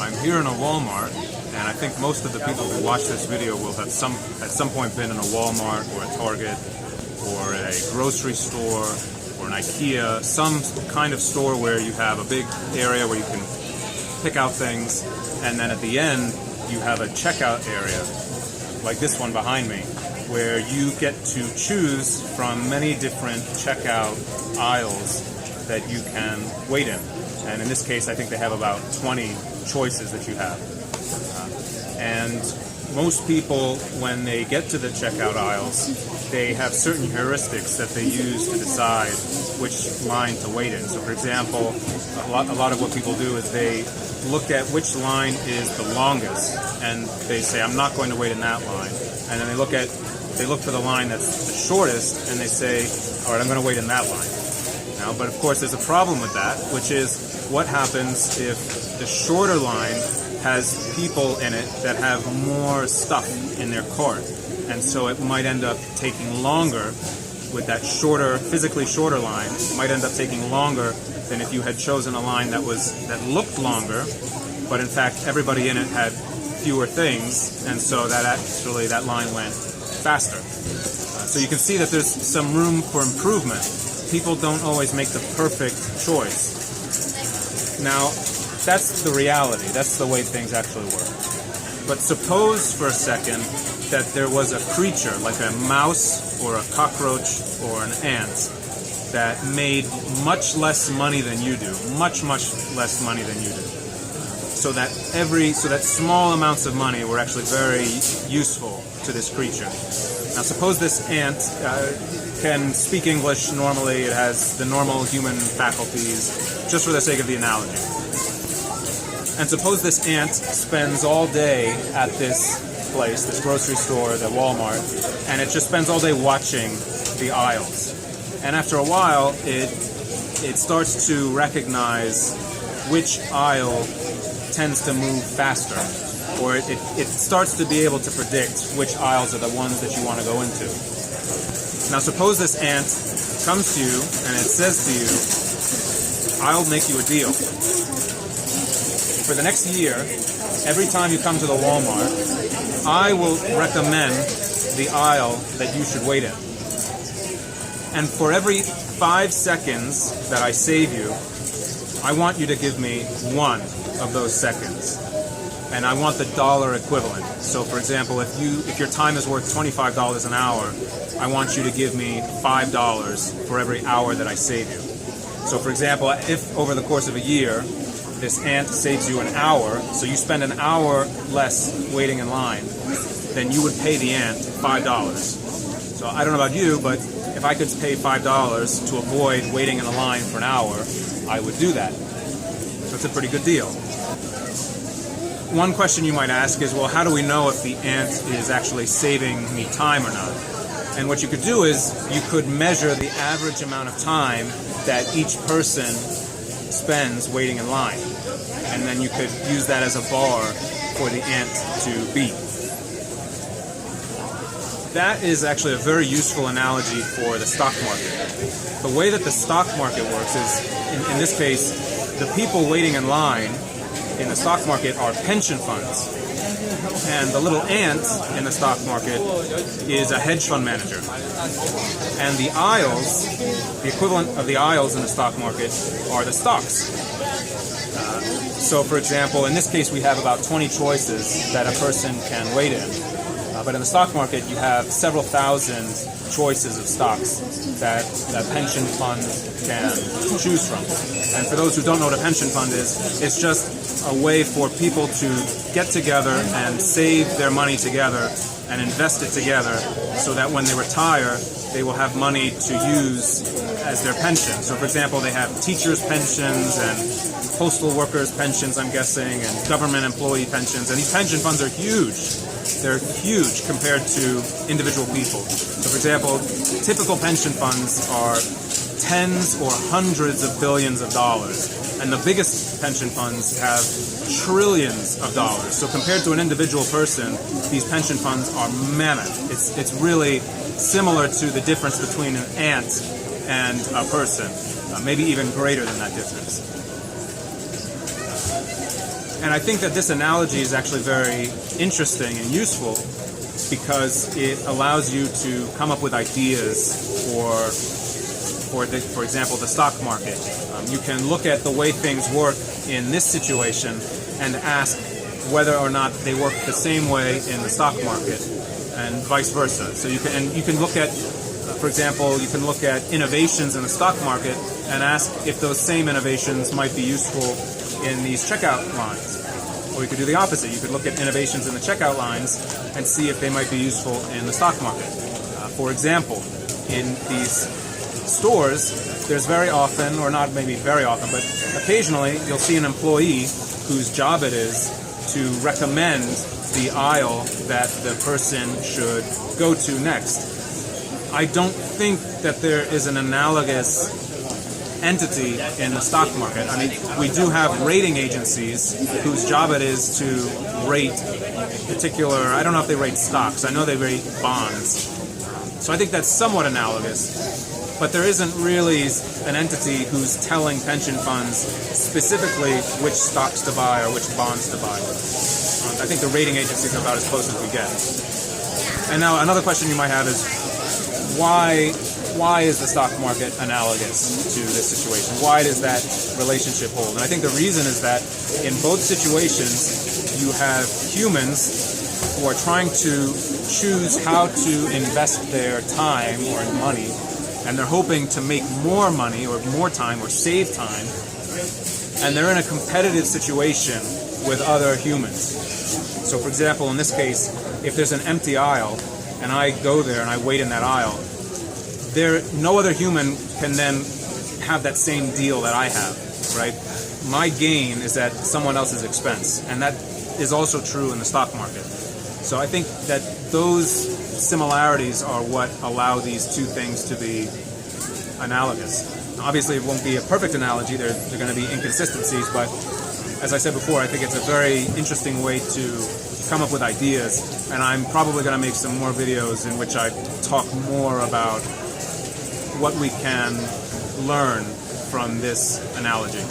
I'm here in a Walmart, and I think most of the people who watch this video will have at some point been in a Walmart or a Target or a grocery store or an IKEA, some kind of store where you have a big area where you can pick out things, and then at the end you have a checkout area like this one behind me, where you get to choose from many different checkout aisles that you can wait in. And in this case, I think they have about 20 choices that you have. And most people, when they get to the checkout aisles, they have certain heuristics that they use to decide which line to wait in. So for example, a lot of what people do is they look at which line is the longest, and they say, I'm not going to wait in that line. And then they look for the line that's the shortest, and they say, all right, I'm going to wait in that line. Now, but of course, there's a problem with that, which is what happens if the shorter line has people in it that have more stuff in their cart, and so it might end up taking longer with that shorter, physically shorter line. It might end up taking longer than if you had chosen a line that looked longer, but in fact everybody in it had fewer things, and so that line went faster. So you can see that there's some room for improvement. People don't always make the perfect choice. Now, that's the reality. That's the way things actually work. But suppose for a second that there was a creature, like a mouse or a cockroach or an ant, that made much less money than you do, much less money than you do. So that small amounts of money were actually very useful to this creature. Now suppose this ant can speak English normally, it has the normal human faculties, just for the sake of the analogy. And suppose this ant spends all day at this place, this grocery store, the Walmart, and it just spends all day watching the aisles. And after a while, it starts to recognize which aisle tends to move faster, or it starts to be able to predict which aisles are the ones that you want to go into. Now suppose this ant comes to you and it says to you, I'll make you a deal. For the next year, every time you come to the Walmart, I will recommend the aisle that you should wait in. And for every 5 seconds that I save you, I want you to give me one of those seconds. And I want the dollar equivalent. So for example, if your time is worth $25 an hour, I want you to give me $5 for every hour that I save you. So for example, if over the course of a year, this ant saves you an hour, so you spend an hour less waiting in line, then you would pay the ant $5. So I don't know about you, but if I could pay $5 to avoid waiting in a line for an hour, I would do that. So it's a pretty good deal. One question you might ask is, well, how do we know if the ant is actually saving me time or not? And what you could do is you could measure the average amount of time that each person spends waiting in line. And then you could use that as a bar for the ant to beat. That is actually a very useful analogy for the stock market. The way that the stock market works is, in this case, the people waiting in line in the stock market are pension funds. And the little ant in the stock market is a hedge fund manager. And the aisles, the equivalent of the aisles in the stock market, are the stocks. So for example, in this case we have about 20 choices that a person can wait in. But in the stock market you have several thousand choices of stocks that a pension fund can choose from. And for those who don't know what a pension fund is, it's just a way for people to get together and save their money together and invest it together so that when they retire, they will have money to use as their pension. So for example, they have teachers' pensions and postal workers' pensions, I'm guessing, and government employee pensions. And these pension funds are huge. They're huge compared to individual people. So for example, typical pension funds are tens or hundreds of billions of dollars. And the biggest pension funds have trillions of dollars. So compared to an individual person, these pension funds are mammoth. It's really similar to the difference between an ant and a person, maybe even greater than that difference. And I think that this analogy is actually very interesting and useful because it allows you to come up with ideas for example, the stock market. You can look at the way things work in this situation and ask whether or not they work the same way in the stock market, and vice versa. So you can look at, for example, you can look at innovations in the stock market and ask if those same innovations might be useful in these checkout lines. Or you could do the opposite. You could look at innovations in the checkout lines and see if they might be useful in the stock market. For example, in these stores, there's very often, or not maybe very often, but occasionally you'll see an employee whose job it is to recommend the aisle that the person should go to next. I don't think that there is an analogous entity in the stock market. I mean, we do have rating agencies whose job it is to rate particular, I don't know if they rate stocks, I know they rate bonds. So I think that's somewhat analogous, but there isn't really an entity who's telling pension funds specifically which stocks to buy or which bonds to buy. I think the rating agencies are about as close as we get. And now another question you might have is, why is the stock market analogous to this situation? Why does that relationship hold? And I think the reason is that in both situations, you have humans who are trying to choose how to invest their time or money, and they're hoping to make more money or more time or save time, and they're in a competitive situation with other humans. So for example, in this case, if there's an empty aisle and I go there and I wait in that aisle, no other human can then have that same deal that I have, right? My gain is at someone else's expense, and that is also true in the stock market. So I think that those similarities are what allow these two things to be analogous. Obviously, it won't be a perfect analogy. There are going to be inconsistencies, but as I said before, I think it's a very interesting way to come up with ideas, and I'm probably going to make some more videos in which I talk more about what we can learn from this analogy.